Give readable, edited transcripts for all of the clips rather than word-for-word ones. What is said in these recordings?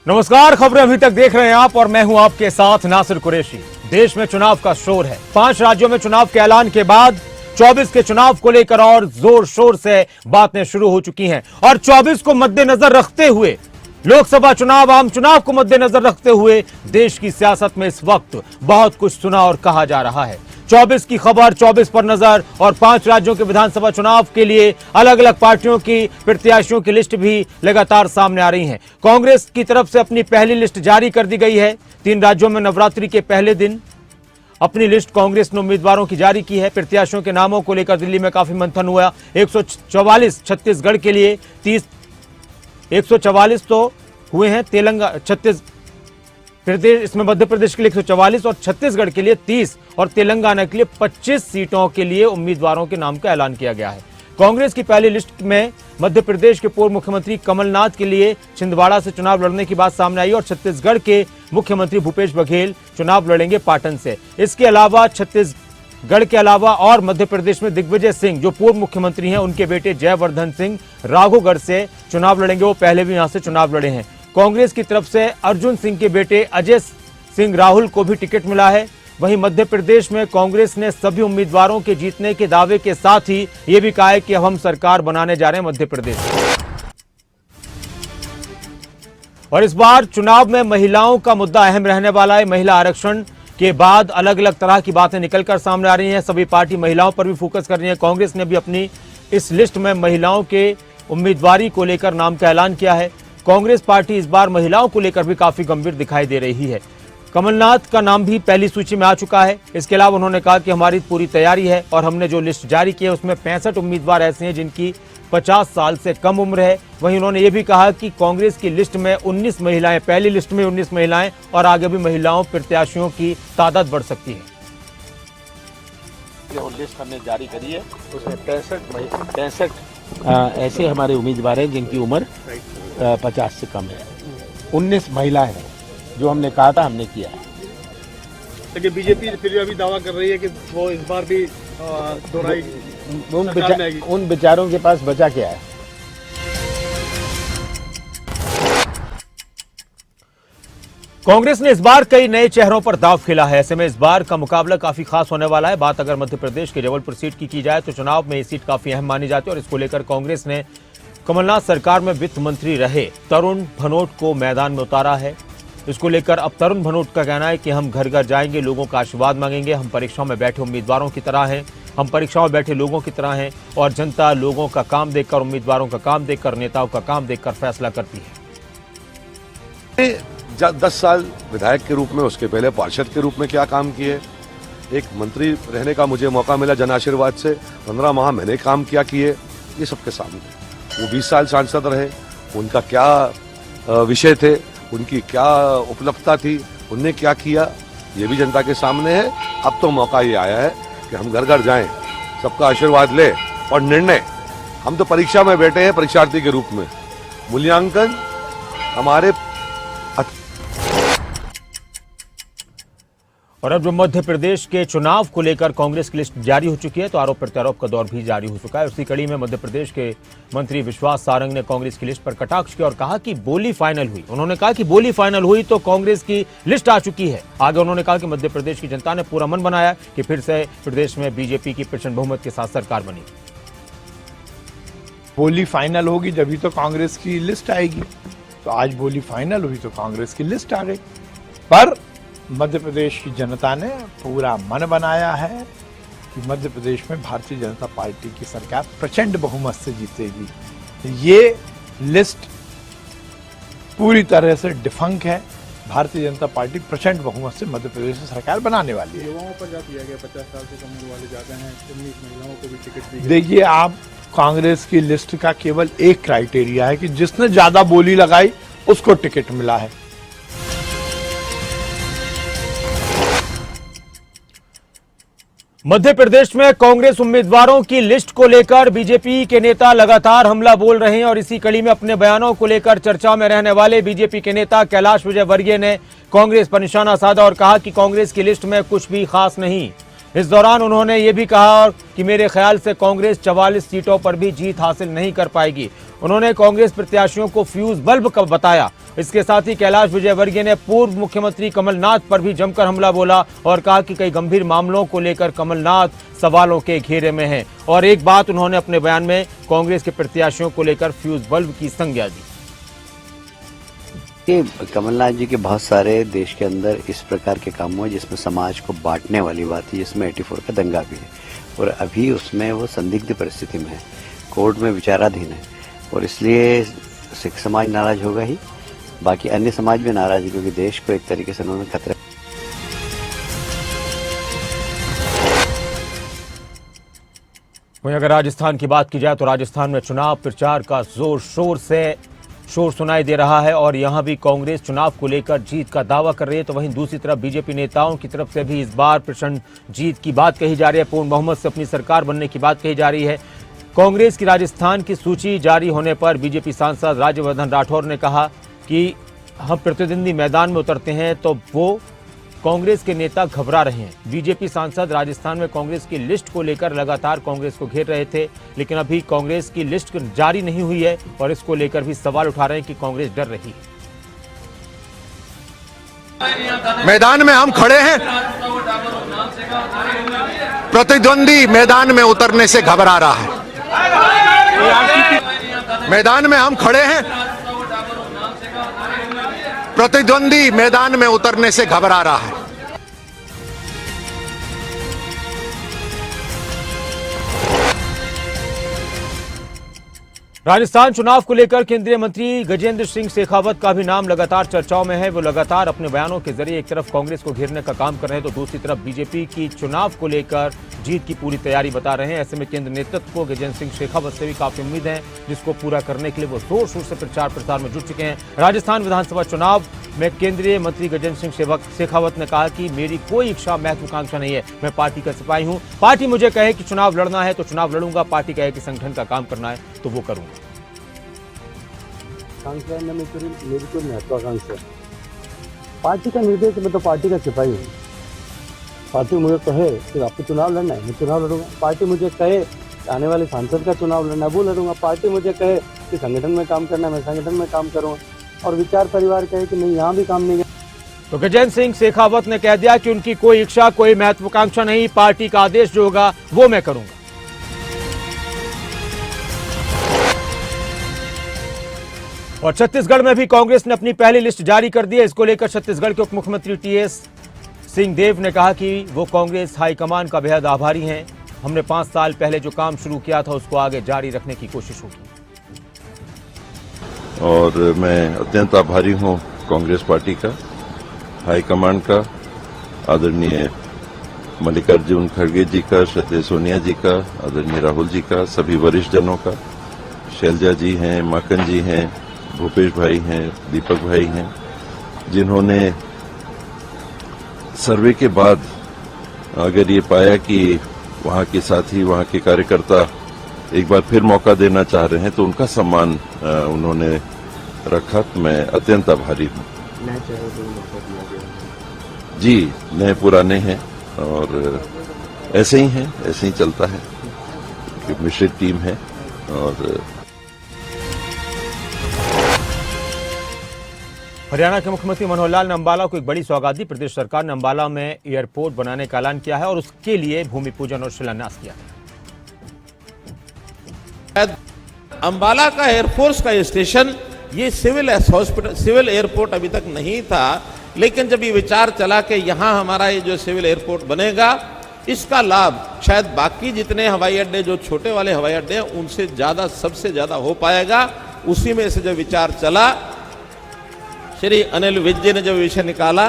नमस्कार, खबरें अभी तक देख रहे हैं आप और मैं हूं आपके साथ नासिर कुरैशी। देश में चुनाव का शोर है। 5 राज्यों में चुनाव के ऐलान के बाद 24 के चुनाव को लेकर और जोर शोर से बातें शुरू हो चुकी हैं और 24 को मद्देनजर रखते हुए, लोकसभा चुनाव, आम चुनाव को मद्देनजर रखते हुए देश की सियासत में इस वक्त बहुत कुछ सुना और कहा जा रहा है। 24 की खबर, 24 पर नजर और 5 राज्यों के विधानसभा चुनाव के लिए अलग अलग पार्टियों की प्रत्याशियों की लिस्ट भी लगातार सामने आ रही है। कांग्रेस की तरफ से अपनी पहली लिस्ट जारी कर दी गई है। 3 राज्यों में नवरात्रि के पहले दिन अपनी लिस्ट कांग्रेस ने उम्मीदवारों की जारी की है। प्रत्याशियों के नामों को लेकर दिल्ली में काफी मंथन हुआ। 144 छत्तीसगढ़ के लिए 30, 144 तो हुए हैं। तेलंगाना, छत्तीस प्रदेश, इसमें मध्य प्रदेश के लिए 144 और छत्तीसगढ़ के लिए 30 और तेलंगाना के लिए 25 सीटों के लिए उम्मीदवारों के नाम का ऐलान किया गया है। कांग्रेस की पहली लिस्ट में मध्य प्रदेश के पूर्व मुख्यमंत्री कमलनाथ के लिए छिंदवाड़ा से चुनाव लड़ने की बात सामने आई और छत्तीसगढ़ के मुख्यमंत्री भूपेश बघेल चुनाव लड़ेंगे पाटन से। इसके अलावा छत्तीसगढ़ के अलावा और मध्य प्रदेश में दिग्विजय सिंह जो पूर्व मुख्यमंत्री हैं, उनके बेटे जयवर्धन सिंह राघोगढ़ से चुनाव लड़ेंगे। वो पहले भी यहां से चुनाव लड़े हैं। कांग्रेस की तरफ से अर्जुन सिंह के बेटे अजय सिंह राहुल को भी टिकट मिला है। वहीं मध्य प्रदेश में कांग्रेस ने सभी उम्मीदवारों के जीतने के दावे के साथ ही यह भी कहा है कि अब हम सरकार बनाने जा रहे हैं मध्य प्रदेश में। और इस बार चुनाव में महिलाओं का मुद्दा अहम रहने वाला है। महिला आरक्षण के बाद अलग अलग तरह की बातें निकलकर सामने आ रही हैं। सभी पार्टी महिलाओं पर भी फोकस कर रही है। कांग्रेस ने भी अपनी इस लिस्ट में महिलाओं के उम्मीदवारी को लेकर नाम का ऐलान किया है। कांग्रेस पार्टी इस बार महिलाओं को लेकर भी काफी गंभीर दिखाई दे रही है। कमलनाथ का नाम भी पहली सूची में आ चुका है। इसके अलावा उन्होंने कहा कि हमारी पूरी तैयारी है और हमने जो लिस्ट जारी की है उसमें 65 उम्मीदवार ऐसे हैं जिनकी 50 साल से कम उम्र है। वहीं उन्होंने ये भी कहा कि कांग्रेस की लिस्ट में 19 महिलाएं, पहली लिस्ट में 19 महिलाएं और आगे भी महिलाओं प्रत्याशियों की तादाद बढ़ सकती है। जो लिस्ट हमने जारी करी है उसमें 65 ऐसे हमारे उम्मीदवार हैं जिनकी उम्र 50 से कम है। 19 महिलाएं हैं जो हमने कहा था, हमने किया है। लेकिन बीजेपी फिर अभी दावा कर रही है कि वो इस बार भी दोहराई। उन बेचारों के पास बचा क्या है? कांग्रेस ने इस बार कई नए चेहरों पर दांव खेला है। ऐसे में इस बार का मुकाबला काफी खास होने वाला है। बात अगर मध्य प्रदेश के जबलपुर सीट की जाए तो चुनाव में ये सीट काफी अहम मानी जाती है और इसको लेकर कांग्रेस ने कमलनाथ सरकार में वित्त मंत्री रहे तरुण भनोट को मैदान में उतारा है। इसको लेकर अब तरुण भनोट का कहना है कि हम घर घर जाएंगे, लोगों का आशीर्वाद मांगेंगे। हम परीक्षाओं में बैठे उम्मीदवारों की तरह हैं, हम परीक्षाओं में बैठे लोगों की तरह हैं और जनता लोगों का काम देखकर, उम्मीदवारों का काम देखकर, नेताओं का काम देखकर फैसला करती है। 10 साल विधायक के रूप में, उसके पहले पार्षद के रूप में क्या काम किए, एक मंत्री रहने का मुझे मौका मिला जन आशीर्वाद से, 15 माह मैंने काम किए, ये सबके सामने। वो 20 साल सांसद रहे, उनका क्या विषय थे, उनकी क्या उपलब्धता थी, उनने क्या किया, ये भी जनता के सामने है। अब तो मौका ये आया है कि हम घर घर जाएं, सबका आशीर्वाद लें और निर्णय, हम तो परीक्षा में बैठे हैं परीक्षार्थी के रूप में, मूल्यांकन हमारे। और अब जो मध्य प्रदेश के चुनाव को लेकर कांग्रेस की लिस्ट जारी हो चुकी है तो आरोप प्रत्यारोप का दौर भी जारी हो चुका है। उसी कड़ी में मध्य प्रदेश के मंत्री विश्वास सारंग ने कांग्रेस की लिस्ट पर कटाक्ष किया और कहा कि बोली फाइनल हुई। उन्होंने कहा कि बोली फाइनल हुई तो कांग्रेस की लिस्ट आ चुकी है। आगे उन्होंने कहा कि मध्य प्रदेश की जनता ने पूरा मन बनाया कि फिर से प्रदेश में बीजेपी की प्रचंड बहुमत के साथ सरकार बनी। बोली फाइनल होगी जब तो कांग्रेस की लिस्ट आएगी। तो आज बोली फाइनल हुई तो कांग्रेस की लिस्ट आ गई। पर मध्य प्रदेश की जनता ने पूरा मन बनाया है कि मध्य प्रदेश में भारतीय जनता पार्टी की सरकार प्रचंड बहुमत से जीतेगी। ये लिस्ट पूरी तरह से डिफंक है। भारतीय जनता पार्टी प्रचंड बहुमत से मध्य प्रदेश में सरकार बनाने वाली है। युवाओं पर जा दिया गया, 50 साल से कम उम्र वाले जाते हैं, 19 महिलाओं को भी टिकट दी। देखिए, आप कांग्रेस की लिस्ट का केवल एक क्राइटेरिया है कि जिसने ज्यादा बोली लगाई उसको टिकट मिला है। मध्य प्रदेश में कांग्रेस उम्मीदवारों की लिस्ट को लेकर बीजेपी के नेता लगातार हमला बोल रहे हैं और इसी कड़ी में अपने बयानों को लेकर चर्चा में रहने वाले बीजेपी के नेता कैलाश विजयवर्गीय ने कांग्रेस पर निशाना साधा और कहा कि कांग्रेस की लिस्ट में कुछ भी खास नहीं। इस दौरान उन्होंने ये भी कहा कि मेरे ख्याल से कांग्रेस 44 सीटों पर भी जीत हासिल नहीं कर पाएगी। उन्होंने कांग्रेस प्रत्याशियों को फ्यूज बल्ब बताया। इसके साथ ही कैलाश विजयवर्गीय ने पूर्व मुख्यमंत्री कमलनाथ पर भी जमकर हमला बोला और कहा कि कई गंभीर मामलों को लेकर कमलनाथ सवालों के घेरे में हैं। और एक बात उन्होंने अपने बयान में कांग्रेस के प्रत्याशियों को लेकर फ्यूज बल्ब की संज्ञा दी। कमलनाथ जी के बहुत सारे देश के अंदर इस प्रकार के काम हुए जिसमें समाज को बांटने वाली बात है, जिसमें 84 का दंगा भी है और अभी उसमें वो संदिग्ध परिस्थिति में है, कोर्ट में विचाराधीन है और इसलिए सिख समाज नाराज होगा ही, बाकी अन्य समाज भी नाराज है क्योंकि देश को एक तरीके से उन्होंने खतरा। वहीं अगर राजस्थान की बात की जाए तो राजस्थान में चुनाव प्रचार का जोर शोर से शोर सुनाई दे रहा है और यहां भी कांग्रेस चुनाव को लेकर जीत का दावा कर रही है, तो वहीं दूसरी तरफ बीजेपी नेताओं की तरफ से भी इस बार प्रचंड जीत की बात कही जा रही है, पूर्ण बहुमत से अपनी सरकार बनने की बात कही जा रही है। कांग्रेस की राजस्थान की सूची जारी होने पर बीजेपी सांसद राज्यवर्धन राठौर ने कहा कि हम प्रतिद्वंदी मैदान में उतरते हैं तो वो कांग्रेस के नेता घबरा रहे हैं। बीजेपी सांसद राजस्थान में कांग्रेस की लिस्ट को लेकर लगातार कांग्रेस को घेर रहे थे, लेकिन अभी कांग्रेस की लिस्ट जारी नहीं हुई है और इसको लेकर भी सवाल उठा रहे हैं कि कांग्रेस डर रही है। मैदान में हम खड़े हैं, प्रतिद्वंदी मैदान में उतरने से घबरा रहा है। मैदान में हम खड़े हैं, प्रतिद्वंदी मैदान में उतरने से घबरा रहा है। राजस्थान चुनाव को लेकर केंद्रीय मंत्री गजेंद्र सिंह शेखावत का भी नाम लगातार चर्चाओं में है। वो लगातार अपने बयानों के जरिए एक तरफ कांग्रेस को घेरने का काम कर रहे हैं तो दूसरी तरफ बीजेपी की चुनाव को लेकर जीत की पूरी तैयारी बता रहे हैं। ऐसे में केंद्र नेतृत्व को गजेंद्र सिंह शेखावत से भी काफी उम्मीद है, जिसको पूरा करने के लिए वो जोर शोर से प्रचार प्रसार में जुट चुके हैं। राजस्थान विधानसभा चुनाव में केंद्रीय मंत्री गजेंद्र सिंह शेखावत ने कहा कि मेरी कोई इच्छा महत्वाकांक्षा नहीं है, मैं पार्टी का सिपाही हूं। पार्टी मुझे कहे कि चुनाव लड़ना है तो चुनाव लड़ूंगा, पार्टी कहे कि संगठन का काम करना है तो वो करूंगा। मेरी कोई महत्वाकांक्षा, पार्टी का निर्देश, मैं तो पार्टी का सिपाही हूँ। पार्टी मुझे कहे कि आपको चुनाव लड़ना है, मैं चुनाव लड़ूंगा। पार्टी मुझे कहे आने वाले सांसद का चुनाव लड़ना है, वो लड़ूंगा। पार्टी मुझे कहे कि संगठन में काम करना है, मैं संगठन में काम करूंगा। और विचार परिवार कहे कि नहीं, यहाँ भी काम नहीं है। तो गजेंद्र सिंह शेखावत ने कह दिया कि उनकी कोई इच्छा, कोई महत्वाकांक्षा नहीं, पार्टी का आदेश जो होगा वो मैं करूंगा। और छत्तीसगढ़ में भी कांग्रेस ने अपनी पहली लिस्ट जारी कर दी है। इसको लेकर छत्तीसगढ़ के उप मुख्यमंत्री टीएस सिंहदेव ने कहा कि वो कांग्रेस हाईकमान का बेहद आभारी हैं। हमने 5 साल पहले जो काम शुरू किया था उसको आगे जारी रखने की कोशिश होगी। और मैं अत्यंत आभारी हूं कांग्रेस पार्टी का, हाईकमान का, आदरणीय मल्लिकार्जुन खड़गे जी का, श्रीमती सोनिया जी का, आदरणीय राहुल जी का, सभी वरिष्ठ जनों का, शैलजा जी हैं, माकन जी हैं, भूपेश भाई हैं, दीपक भाई हैं, जिन्होंने सर्वे के बाद अगर ये पाया कि वहां के साथी, वहां के कार्यकर्ता एक बार फिर मौका देना चाह रहे हैं तो उनका सम्मान उन्होंने रखा। तो मैं अत्यंत आभारी हूं। जी, नए पुराने हैं और ऐसे ही हैं, ऐसे ही चलता है, मिश्रित टीम है। और हरियाणा के मुख्यमंत्री मनोहर लाल ने अंबाला को एक बड़ी सौगात दी। प्रदेश सरकार ने अंबाला में एयरपोर्ट बनाने का ऐलान किया है और उसके लिए भूमि पूजन और शिलान्यास किया है। अंबाला का एयरफोर्स का स्टेशन, ये सिविल एयरपोर्ट अभी तक नहीं था, लेकिन जब ये विचार चला कि यहां हमारा ये जो सिविल एयरपोर्ट बनेगा, इसका लाभ शायद बाकी जितने हवाई अड्डे, जो छोटे वाले हवाई अड्डे हैं, उनसे ज्यादा, सबसे ज्यादा हो पाएगा। उसी में से जब विचार चला, श्री अनिल विज जी ने जब विषय निकाला,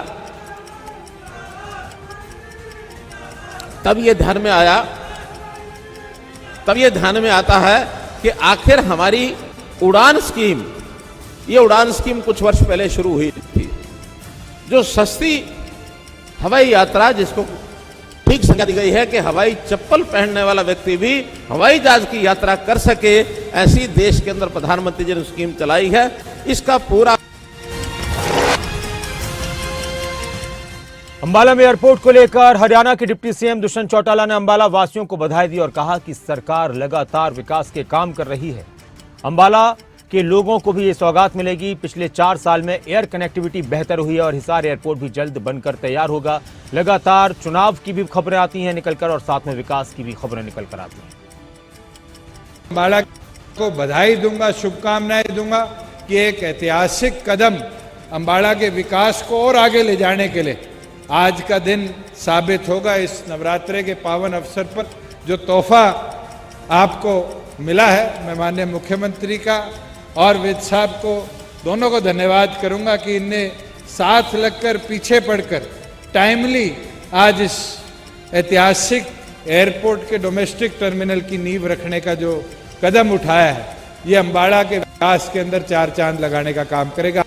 तब ये ध्यान में आता है कि आखिर हमारी उड़ान स्कीम, ये उड़ान स्कीम कुछ वर्ष पहले शुरू हुई थी, जो सस्ती हवाई यात्रा, जिसको ठीक संज्ञा दी गई है कि हवाई चप्पल पहनने वाला व्यक्ति भी हवाई जहाज की यात्रा कर सके, ऐसी देश के अंदर प्रधानमंत्री जी ने स्कीम चलाई है। इसका पूरा अंबाला में एयरपोर्ट को लेकर हरियाणा के डिप्टी सीएम दुष्यंत चौटाला ने अंबाला वासियों को बधाई दी और कहा कि सरकार लगातार विकास के काम कर रही है। अंबाला के लोगों को भी ये सौगात मिलेगी। पिछले 4 साल में एयर कनेक्टिविटी बेहतर हुई है और हिसार एयरपोर्ट भी जल्द बनकर तैयार होगा। लगातार चुनाव की भी खबरें आती हैं निकलकर और साथ में विकास की भी खबरें निकलकर आती हैं। अंबाला को बधाई दूंगा, शुभकामनाएं दूंगा कि एक ऐतिहासिक कदम अंबाला के विकास को और आगे ले जाने के लिए आज का दिन साबित होगा। इस नवरात्रे के पावन अवसर पर जो तोहफा आपको मिला है, मैं माननीय मुख्यमंत्री का और विद साहब को दोनों को धन्यवाद करूंगा कि इनने साथ लगकर पीछे पड़कर टाइमली आज इस ऐतिहासिक एयरपोर्ट के डोमेस्टिक टर्मिनल की नींव रखने का जो कदम उठाया है, ये अंबाला के विकास के अंदर 4 चांद लगाने का काम करेगा।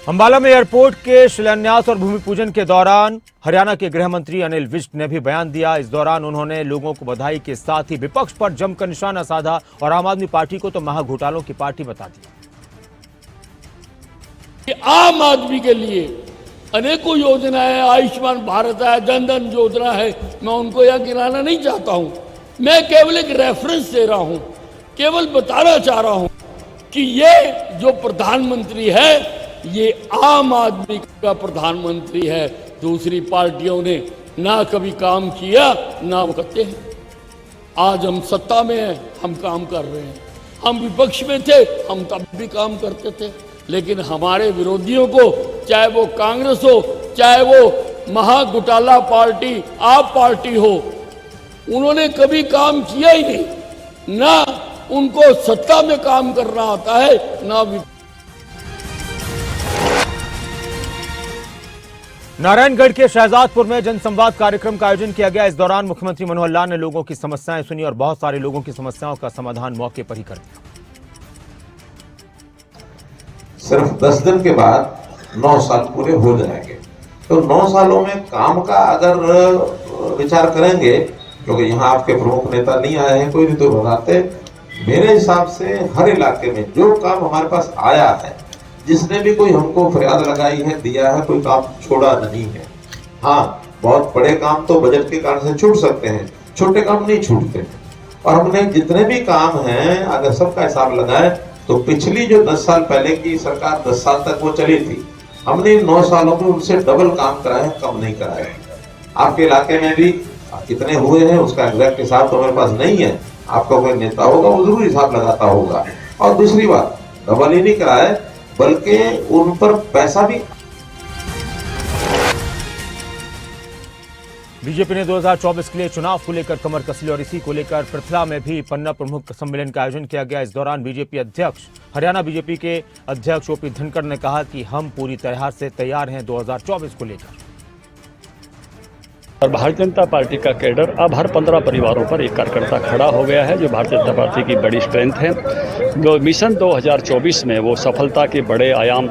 अंबाला में एयरपोर्ट के शिलान्यास और भूमि पूजन के दौरान हरियाणा के गृह मंत्री अनिल विज ने भी बयान दिया। इस दौरान उन्होंने लोगों को बधाई के साथ ही विपक्ष पर जमकर निशाना साधा और आम आदमी पार्टी को तो महाघोटालों की पार्टी बता दिया। आम आदमी के लिए अनेकों योजनाएं, आयुष्मान भारत है, जन धन योजना है, मैं उनको यह गिनाना नहीं चाहता हूं। मैं केवल एक रेफरेंस दे रहा हूं, केवल बताना चाह रहा हूं कि ये जो प्रधानमंत्री है ये आम आदमी का प्रधानमंत्री है। दूसरी पार्टियों ने ना कभी काम किया ना वो करते हैं। आज हम सत्ता में हैं, हम काम कर रहे हैं। हम विपक्ष में थे, हम तब भी काम करते थे, लेकिन हमारे विरोधियों को, चाहे वो कांग्रेस हो, चाहे वो महाघोटाला पार्टी आप पार्टी हो, उन्होंने कभी काम किया ही नहीं। ना उनको सत्ता में काम करना आता है, ना नारायणगढ़ के शहजादपुर में जनसंवाद कार्यक्रम का आयोजन किया गया। इस दौरान मुख्यमंत्री मनोहर लाल ने लोगों की समस्याएं सुनी और बहुत सारे लोगों की समस्याओं का समाधान मौके पर ही कर दिया। सिर्फ 10 दिन के बाद 9 साल पूरे हो जाएंगे, तो 9 सालों में काम का अगर विचार करेंगे, क्योंकि यहाँ आपके प्रमुख नेता नहीं आए हैं, कोई नहीं तो बताते, मेरे हिसाब से हर इलाके में जो काम हमारे पास आया है, जिसने भी कोई हमको फरियाद लगाई है, दिया है, कोई काम छोड़ा नहीं है। हाँ, बहुत बड़े काम तो बजट के कारण से छूट सकते हैं, छोटे काम नहीं छूटते हैं। और हमने जितने भी काम हैं, अगर सबका हिसाब लगाए तो पिछली जो 10 साल पहले की सरकार 10 साल तक वो चली थी, हमने 9 सालों में उनसे डबल काम कराए हैं, कम नहीं कराए हैं। आपके इलाके में भी कितने हुए हैं उसका एग्जैक्ट हिसाब तो मेरे पास नहीं है। आपका कोई नेता होगा वो जरूर हिसाब लगाता होगा। और दूसरी बात, डबल ही नहीं कराए बल्कि उन पर पैसा भी। बीजेपी ने 2024 के लिए चुनाव को लेकर कमर कस ली और इसी को लेकर पृथला में भी पन्ना प्रमुख सम्मेलन का आयोजन किया गया। इस दौरान बीजेपी अध्यक्ष, हरियाणा बीजेपी के अध्यक्ष ओपी धनखड़ ने कहा कि हम पूरी तरह से तैयार हैं 2024 को लेकर। और भारतीय जनता पार्टी का कैडर अब हर 15 परिवारों पर एक कार्यकर्ता खड़ा हो गया है, जो भारतीय जनता पार्टी की बड़ी स्ट्रेंथ है। जो मिशन 2024 में वो सफलता के बड़े आयाम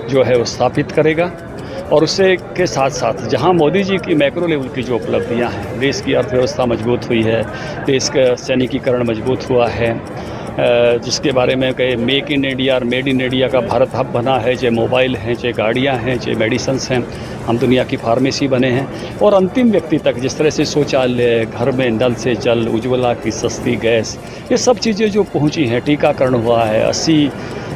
जो है वो स्थापित करेगा। और उससे के साथ साथ जहां मोदी जी की मैक्रो लेवल की जो उपलब्धियां हैं, देश की अर्थव्यवस्था मजबूत हुई है, देश का सैनिकीकरण मजबूत हुआ है, जिसके बारे में कहे मेक इन इंडिया और मेड इन इंडिया का भारत हब बना है, चाहे मोबाइल हैं, चाहे गाड़ियां हैं, चाहे मेडिसिन्स हैं, हम दुनिया की फार्मेसी बने हैं। और अंतिम व्यक्ति तक जिस तरह से शौचालय, घर में नल से जल, उज्ज्वला की सस्ती गैस, ये सब चीज़ें जो पहुंची हैं, टीकाकरण हुआ है, 80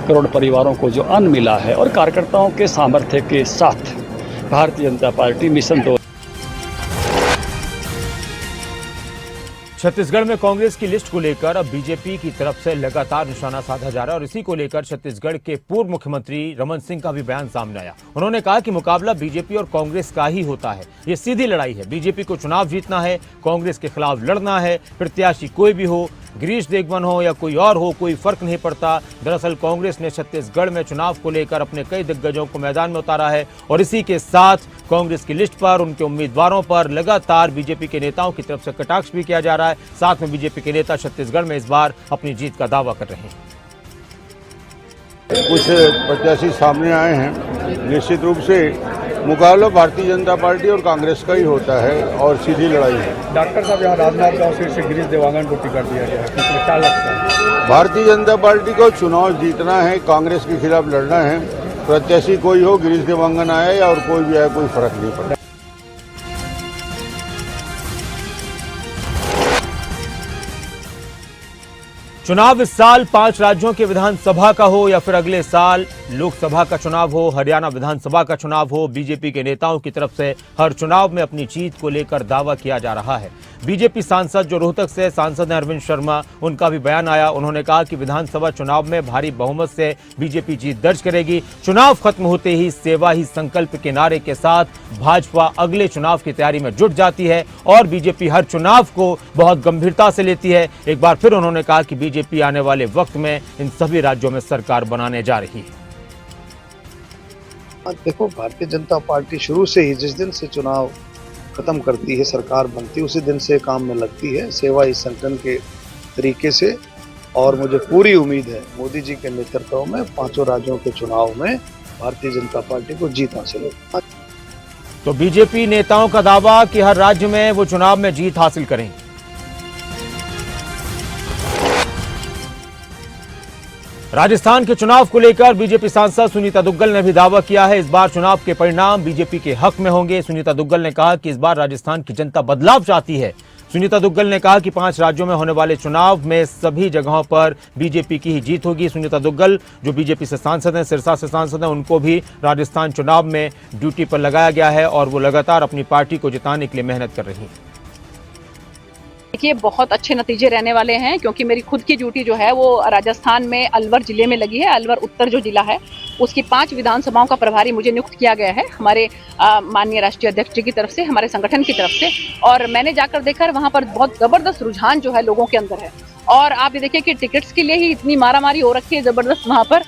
करोड़ परिवारों को जो अन्न मिला है, और कार्यकर्ताओं के सामर्थ्य के साथ भारतीय जनता पार्टी मिशन 2। छत्तीसगढ़ में कांग्रेस की लिस्ट को लेकर अब बीजेपी की तरफ से लगातार निशाना साधा जा रहा है और इसी को लेकर छत्तीसगढ़ के पूर्व मुख्यमंत्री रमन सिंह का भी बयान सामने आया। उन्होंने कहा कि मुकाबला बीजेपी और कांग्रेस का ही होता है, ये सीधी लड़ाई है। बीजेपी को चुनाव जीतना है, कांग्रेस के खिलाफ लड़ना है, प्रत्याशी कोई भी हो, गिरीश देगवन हो या कोई और हो, कोई फर्क नहीं पड़ता। दरअसल कांग्रेस ने छत्तीसगढ़ में चुनाव को लेकर अपने कई दिग्गजों को मैदान में उतारा है और इसी के साथ कांग्रेस की लिस्ट पर, उनके उम्मीदवारों पर लगातार बीजेपी के नेताओं की तरफ से कटाक्ष भी किया जा रहा है। साथ में बीजेपी के नेता छत्तीसगढ़ में इस बार अपनी जीत का दावा कर रहे हैं। कुछ प्रत्याशी सामने आए हैं। निश्चित रूप से मुकाबला भारतीय जनता पार्टी और कांग्रेस का ही होता है और सीधी लड़ाई है। डॉक्टर साहब, यहाँ राजनांदगांव सीट से गिरीश देवांगन को टिकट दिया गया है, क्या लगता है? भारतीय जनता पार्टी को चुनाव जीतना है, कांग्रेस के खिलाफ लड़ना है। प्रत्याशी कोई हो, गिरीश देवांगन आए और कोई भी आए, कोई फर्क नहीं पड़ता। चुनाव इस साल 5 राज्यों के विधानसभा का हो या फिर अगले साल लोकसभा का चुनाव हो, हरियाणा विधानसभा का चुनाव हो, बीजेपी के नेताओं की तरफ से हर चुनाव में अपनी जीत को लेकर दावा किया जा रहा है। बीजेपी सांसद जो रोहतक से सांसद हैं अरविंद शर्मा, उनका भी बयान आया। उन्होंने कहा कि विधानसभा चुनाव में भारी बहुमत से बीजेपी जीत दर्ज करेगी। चुनाव खत्म होते ही सेवा ही संकल्प के नारे के साथ भाजपा अगले चुनाव की तैयारी में जुट जाती है और बीजेपी हर चुनाव को बहुत गंभीरता से लेती है। एक बार फिर उन्होंने कहा कि बीजेपी आने वाले वक्त में इन सभी राज्यों में सरकार बनाने जा रही है। देखो, भारतीय जनता पार्टी शुरू से ही जिस दिन से चुनाव खत्म करती है, सरकार बनती है, उसी दिन से काम में लगती है सेवा ही संगठन के तरीके से। और मुझे पूरी उम्मीद है मोदी जी के नेतृत्व में 5 राज्यों के चुनाव में भारतीय जनता पार्टी को जीत हासिल होगी। तो बीजेपी नेताओं का दावा कि हर राज्य में वो चुनाव में जीत हासिल करेंगे। राजस्थान के चुनाव को लेकर बीजेपी सांसद सुनीता दुग्गल ने भी दावा किया है। इस बार चुनाव के परिणाम बीजेपी के हक में होंगे। सुनीता दुग्गल ने कहा कि इस बार राजस्थान की जनता बदलाव चाहती है। सुनीता दुग्गल ने कहा कि 5 राज्यों में होने वाले चुनाव में सभी जगहों पर बीजेपी की ही जीत होगी। सुनीता दुग्गल जो बीजेपी से सांसद हैं, सिरसा से सांसद हैं, उनको भी राजस्थान चुनाव में ड्यूटी पर लगाया गया है और वो लगातार अपनी पार्टी को जिताने के लिए मेहनत कर रही हैं। देखिए, बहुत अच्छे नतीजे रहने वाले हैं क्योंकि मेरी खुद की ड्यूटी जो है वो राजस्थान में अलवर जिले में लगी है। अलवर उत्तर जो जिला है उसकी 5 विधानसभाओं का प्रभारी मुझे नियुक्त किया गया है हमारे माननीय राष्ट्रीय अध्यक्ष जी की तरफ से, हमारे संगठन की तरफ से। और मैंने जाकर देखा वहाँ पर बहुत जबरदस्त रुझान जो है लोगों के अंदर है। और आप ये देखिए कि टिकट्स के लिए ही इतनी मारामारी हो रखी है जबरदस्त वहाँ पर,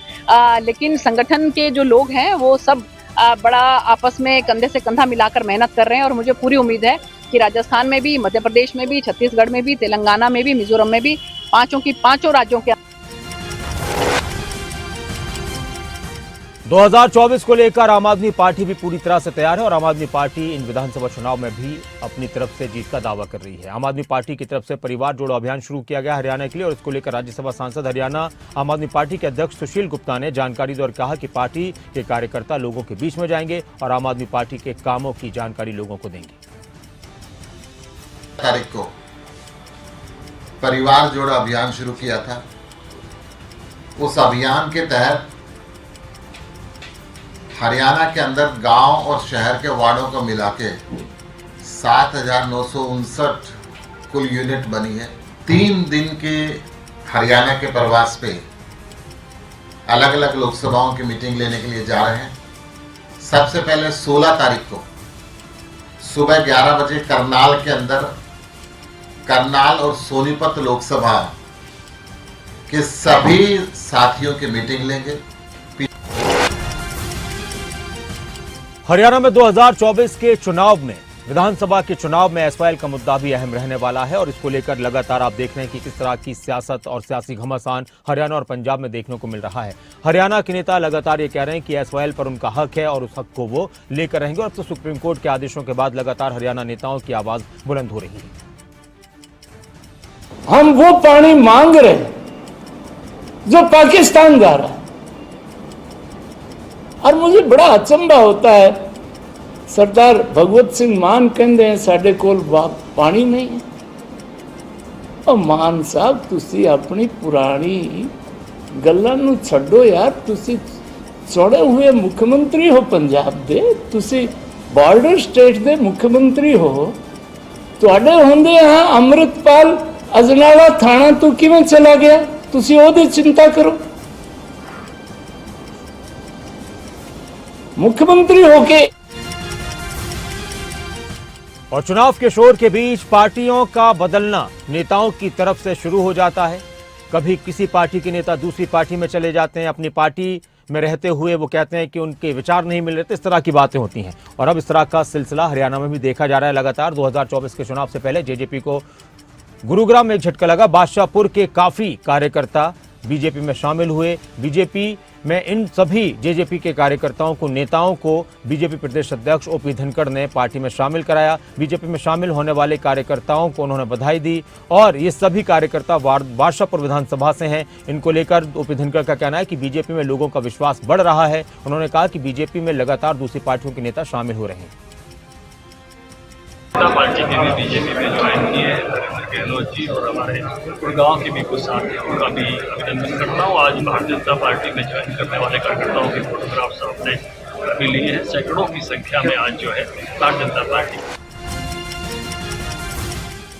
लेकिन संगठन के जो लोग हैं वो सब बड़ा आपस में कंधे से कंधा मिलाकर मेहनत कर रहे हैं। और मुझे पूरी उम्मीद है कि राजस्थान में भी, मध्य प्रदेश में भी, छत्तीसगढ़ में भी, तेलंगाना में भी, मिजोरम में भी, 5 राज्यों के 2024 को लेकर आम आदमी पार्टी भी पूरी तरह से तैयार है और आम आदमी पार्टी इन विधानसभा चुनाव में भी अपनी तरफ से जीत का दावा कर रही है। आम आदमी पार्टी की तरफ से परिवार जोड़ो अभियान शुरू किया गया हरियाणा के लिए और इसको लेकर राज्यसभा सांसद हरियाणा आम आदमी पार्टी के अध्यक्ष सुशील गुप्ता ने जानकारी दी और कहा कि पार्टी के कार्यकर्ता लोगों के बीच में जाएंगे और आम आदमी पार्टी के कामों की जानकारी लोगों को देंगे। तारीख को परिवार जोड़ो अभियान शुरू किया था। उस अभियान के तहत हरियाणा के अंदर गांव और शहर के वार्डों को मिला के 7,959 कुल यूनिट बनी है। 3 दिन के हरियाणा के प्रवास पे अलग अलग लोकसभाओं की मीटिंग लेने के लिए जा रहे हैं। सबसे पहले 16 तारीख को सुबह 11 बजे करनाल के अंदर करनाल और सोनीपत लोकसभा के सभी साथियों की मीटिंग लेंगे। हरियाणा में 2024 के चुनाव में, विधानसभा के चुनाव में एसवाईएल का मुद्दा भी अहम रहने वाला है और इसको लेकर लगातार आप देख रहे हैं कि किस तरह की सियासत और सियासी घमासान हरियाणा और पंजाब में देखने को मिल रहा है। हरियाणा के नेता लगातार ये कह रहे हैं कि एसवाईएल पर उनका हक है और उस हक को वो लेकर रहेंगे और अब तो सुप्रीम कोर्ट के आदेशों के बाद लगातार हरियाणा नेताओं की आवाज बुलंद हो रही है। हम वो पानी मांग रहे हैं जो पाकिस्तान जा रहा है और मुझे बड़ा अचंभा होता है। सरदार भगवत सिंह मान कहते हैं साडे कोल पानी नहीं है। और मान साहब, तुसी अपनी पुरानी गल्लां नूं छड्डो यार। तुसी चढ़े हुए मुख्यमंत्री हो पंजाब दे, तुसी बॉर्डर स्टेट दे मुख्यमंत्री हो। तुहाडे होंदे यहाँ अमृतपाल अजनाला थाना तू किवें चला गया? तुसी ओदी चिंता करो। मुख्यमंत्री होके और चुनाव के शोर के बीच पार्टियों का बदलना नेताओं की तरफ से शुरू हो जाता है। कभी किसी पार्टी के नेता दूसरी पार्टी में चले जाते हैं, अपनी पार्टी में रहते हुए वो कहते हैं कि उनके विचार नहीं मिल रहे थे। इस तरह की बातें होती हैं और अब इस तरह का सिलसिला हरियाणा में भी देखा जा रहा है। लगातार 2024 के चुनाव से पहले जेजेपी को गुरुग्राम में एक झटका लगा। बादशाहपुर के काफी कार्यकर्ता बीजेपी में शामिल हुए। बीजेपी में इन सभी जेजेपी के कार्यकर्ताओं को, नेताओं को बीजेपी प्रदेश अध्यक्ष ओपी धनखड़ ने पार्टी में शामिल कराया। बीजेपी में शामिल होने वाले कार्यकर्ताओं को उन्होंने बधाई दी और ये सभी कार्यकर्ता बादशाहपुर विधानसभा से हैं। इनको लेकर ओपी धनखड़ का कहना है कि बीजेपी में लोगों का विश्वास बढ़ रहा है। उन्होंने कहा कि बीजेपी में लगातार दूसरी पार्टियों के नेता शामिल हो रहे हैं। जनता पार्टी के भी बीजेपी में ज्वाइन किए हैं नरेंद्र गहलोत जी, और हमारे गुड़गांव के भी कुछ साथी, उनका भी अभिनंदन करता हूँ। आज भारतीय जनता पार्टी में ज्वाइन करने वाले कार्यकर्ताओं के फोटोग्राफ्स आपने भी लिए हैं। सैकड़ों की संख्या में आज जो है भारतीय जनता पार्टी।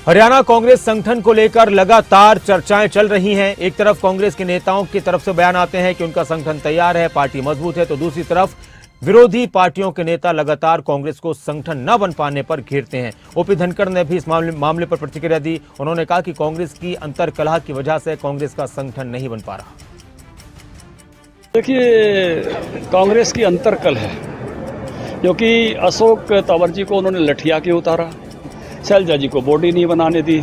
हरियाणा कांग्रेस संगठन को लेकर लगातार चर्चाएं चल रही हैं। एक तरफ कांग्रेस के नेताओं की तरफ से बयान आते हैं कि उनका संगठन तैयार है, पार्टी मजबूत है, तो दूसरी तरफ विरोधी पार्टियों के नेता लगातार कांग्रेस को संगठन न बन पाने पर घेरते हैं। ओपी धनखड़ ने भी इस मामले पर प्रतिक्रिया दी। उन्होंने कहा कि कांग्रेस की अंतर्कलह की वजह से कांग्रेस का संगठन नहीं बन पा रहा। देखिए, कांग्रेस की अंतर्कलह है क्योंकि अशोक तंवर जी को उन्होंने लठिया के उतारा, शैलजा जी को बॉडी नहीं बनाने दी।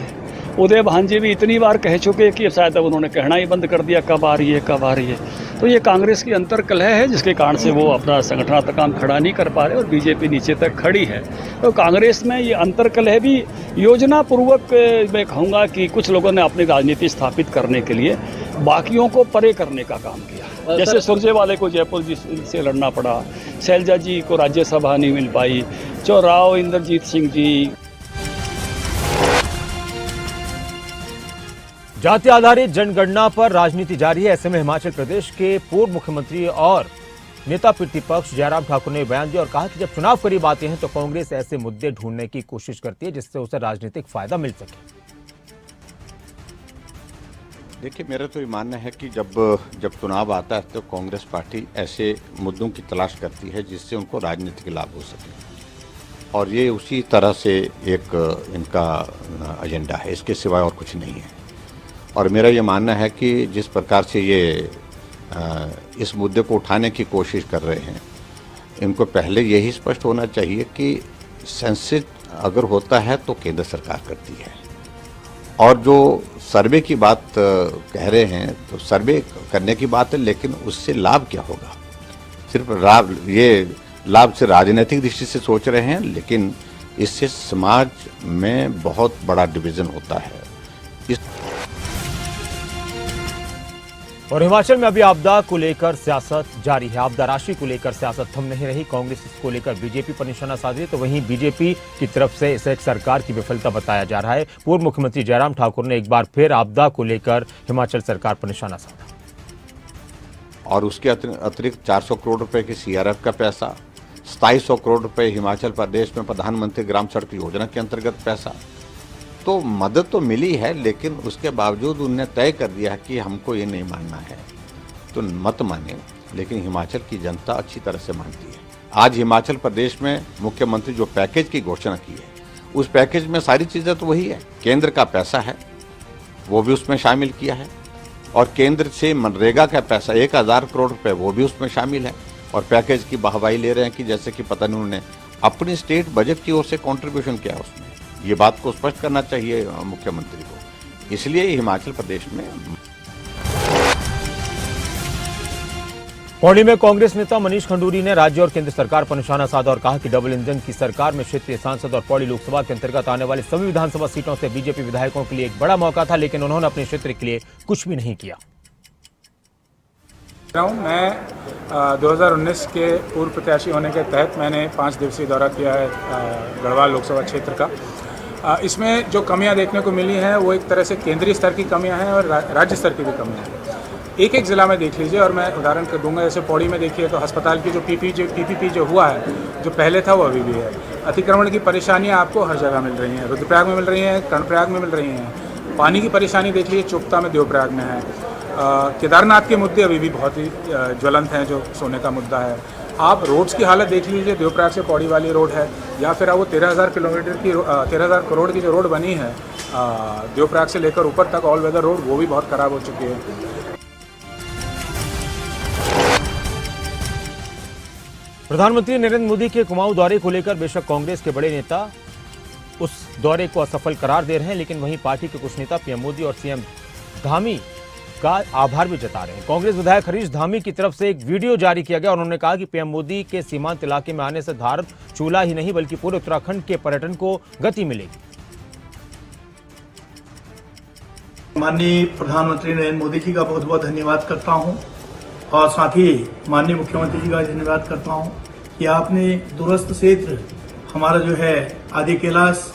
उदय भांजे भी इतनी बार कह चुके कि शायद अब उन्होंने कहना ही बंद कर दिया कब आ रही है कब आ रही है। तो ये कांग्रेस की अंतर्कलह है जिसके कारण से वो अपना संगठनात्मक काम खड़ा नहीं कर पा रहे और बीजेपी नीचे तक खड़ी है। तो कांग्रेस में ये अंतर्कलह भी योजनापूर्वक मैं कहूँगा कि कुछ लोगों ने अपनी राजनीति स्थापित करने के लिए बाकियों को परे करने का काम किया। जैसे सुरजेवाले को जयपुर जी से लड़ना पड़ा, शैलजा जी को राज्यसभा नहीं मिल पाई, राव इंद्रजीत सिंह जी। जाति आधारित जनगणना पर राजनीति जारी है। ऐसे में हिमाचल प्रदेश के पूर्व मुख्यमंत्री और नेता प्रतिपक्ष जयराम ठाकुर ने बयान दिया और कहा कि जब चुनाव करीब आते हैं तो कांग्रेस ऐसे मुद्दे ढूंढने की कोशिश करती है जिससे उसे राजनीतिक फायदा मिल सके। देखिए, मेरा तो ये मानना है कि जब चुनाव आता है तो कांग्रेस पार्टी ऐसे मुद्दों की तलाश करती है जिससे उनको राजनीतिक लाभ हो सके, और ये उसी तरह से एक इनका एजेंडा है, इसके सिवाय और कुछ नहीं है। और मेरा ये मानना है कि जिस प्रकार से ये इस मुद्दे को उठाने की कोशिश कर रहे हैं, इनको पहले यही स्पष्ट होना चाहिए कि सेंसस अगर होता है तो केंद्र सरकार करती है, और जो सर्वे की बात कह रहे हैं तो सर्वे करने की बात है, लेकिन उससे लाभ क्या होगा? सिर्फ लाभ से राजनीतिक दृष्टि से सोच रहे हैं, लेकिन इससे समाज में बहुत बड़ा डिवीजन होता है। और हिमाचल में अभी आपदा को लेकर सियासत जारी है। आपदा राशि को लेकर सियासत थम नहीं रही। कांग्रेस इसको लेकर बीजेपी पर निशाना साध रही, तो वहीं बीजेपी की तरफ से इसे एक सरकार की विफलता बताया जा रहा है। पूर्व मुख्यमंत्री जयराम ठाकुर ने एक बार फिर आपदा को लेकर हिमाचल सरकार पर निशाना साधा। और उसके अतिरिक्त 400 करोड़ रुपए की सीआरएफ का पैसा, 2700 करोड़ रुपए हिमाचल प्रदेश में प्रधानमंत्री ग्राम सड़क योजना के अंतर्गत पैसा, तो मदद तो मिली है, लेकिन उसके बावजूद उन्होंने तय कर दिया कि हमको ये नहीं मानना है। तो मत माने, लेकिन हिमाचल की जनता अच्छी तरह से मानती है। आज हिमाचल प्रदेश में मुख्यमंत्री जो पैकेज की घोषणा की है, उस पैकेज में सारी चीज़ें तो वही है। केंद्र का पैसा है, वो भी उसमें शामिल किया है, और केंद्र से मनरेगा का पैसा 1000 करोड़ रुपए वो भी उसमें शामिल है। और पैकेज की वाहवाही ले रहे हैं कि जैसे कि पता नहीं उन्होंने अपनी स्टेट बजट की ओर से कॉन्ट्रीब्यूशन किया उसमें। ये बात को स्पष्ट करना चाहिए मुख्यमंत्री को। इसलिए हिमाचल प्रदेश में पौड़ी में कांग्रेस नेता मनीष खंडूरी ने राज्य और केंद्र सरकार पर निशाना साधा और कहा कि डबल इंजन की सरकार में क्षेत्रीय सांसद और पौड़ी लोकसभा के अंतर्गत आने वाली सभी विधानसभा सीटों से बीजेपी विधायकों के लिए एक बड़ा मौका था, लेकिन उन्होंने अपने क्षेत्र के लिए कुछ भी नहीं किया। मैं 2019 के पूर्व प्रत्याशी होने के तहत मैंने 5 दिवसीय दौरा किया है गढ़वाल लोकसभा क्षेत्र का। इसमें जो कमियां देखने को मिली हैं वो एक तरह से केंद्रीय स्तर की कमियां हैं और राज्य स्तर की भी कमियां हैं। एक एक ज़िला में देख लीजिए, और मैं उदाहरण कर दूंगा। जैसे पौड़ी में देखिए तो अस्पताल की जो पीपीपी जो हुआ है, जो पहले था वो अभी भी है। अतिक्रमण की परेशानियाँ आपको हर जगह मिल रही हैं, रुद्रप्रयाग में मिल रही हैं, कर्णप्रयाग में मिल रही हैं। पानी की परेशानी देख लीजिए, चोपता में, देवप्रयाग में है। केदारनाथ के मुद्दे अभी भी बहुत ही ज्वलंत हैं, जो सोने का मुद्दा है। आप रोड्स की हालत देख लीजिए, देवप्रयाग से पौड़ी वाली रोड है, या फिर वो 13,000 किलोमीटर की 13,000 करोड़ की जो रोड बनी है देवप्रयाग से लेकर ऊपर तक ऑल वेदर रोड, वो भी बहुत खराब हो चुकी है। प्रधानमंत्री नरेंद्र मोदी के कुमाऊं दौरे को लेकर बेशक कांग्रेस के बड़े नेता उस दौरे को असफल करार दे रहे हैं, लेकिन वहीं पार्टी के कुछ नेता पीएम मोदी और सीएम धामी का आभार भी जता रहे हैं। कांग्रेस विधायक हरीश धामी की तरफ से एक वीडियो जारी किया गया और उन्होंने कहा कि पीएम मोदी के सीमांत इलाके में आने से धार चूला ही नहीं बल्कि पूरे उत्तराखंड के पर्यटन को गति मिलेगी। माननीय प्रधानमंत्री नरेंद्र मोदी जी का बहुत बहुत धन्यवाद करता हूं, और साथ ही माननीय मुख्यमंत्री जी का धन्यवाद करता हूं कि आपने दूरस्थ क्षेत्र हमारा जो है आदि कैलाश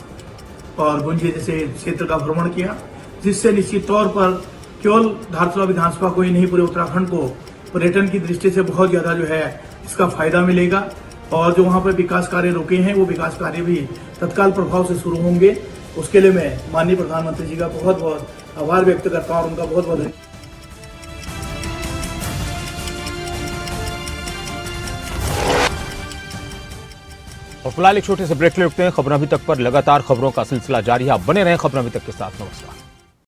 और गुंजे जैसे क्षेत्र का भ्रमण किया, जिससे निश्चित तौर पर केवल धारचूला विधानसभा को ही नहीं पूरे उत्तराखंड को पर्यटन की दृष्टि से बहुत ज्यादा जो है इसका फायदा मिलेगा। और जो वहाँ पर विकास कार्य रुके हैं वो विकास कार्य भी तत्काल प्रभाव से शुरू होंगे। उसके लिए मैं माननीय प्रधानमंत्री जी का बहुत बहुत आभार व्यक्त करता हूँ और उनका बहुत बहुत और फिलहाल एक छोटे से ब्रेक ले रुकते हैं। खबरों अभी तक पर लगातार खबरों का सिलसिला जारी है। आप बने रहें खबरों अभी तक के साथ। नमस्कार।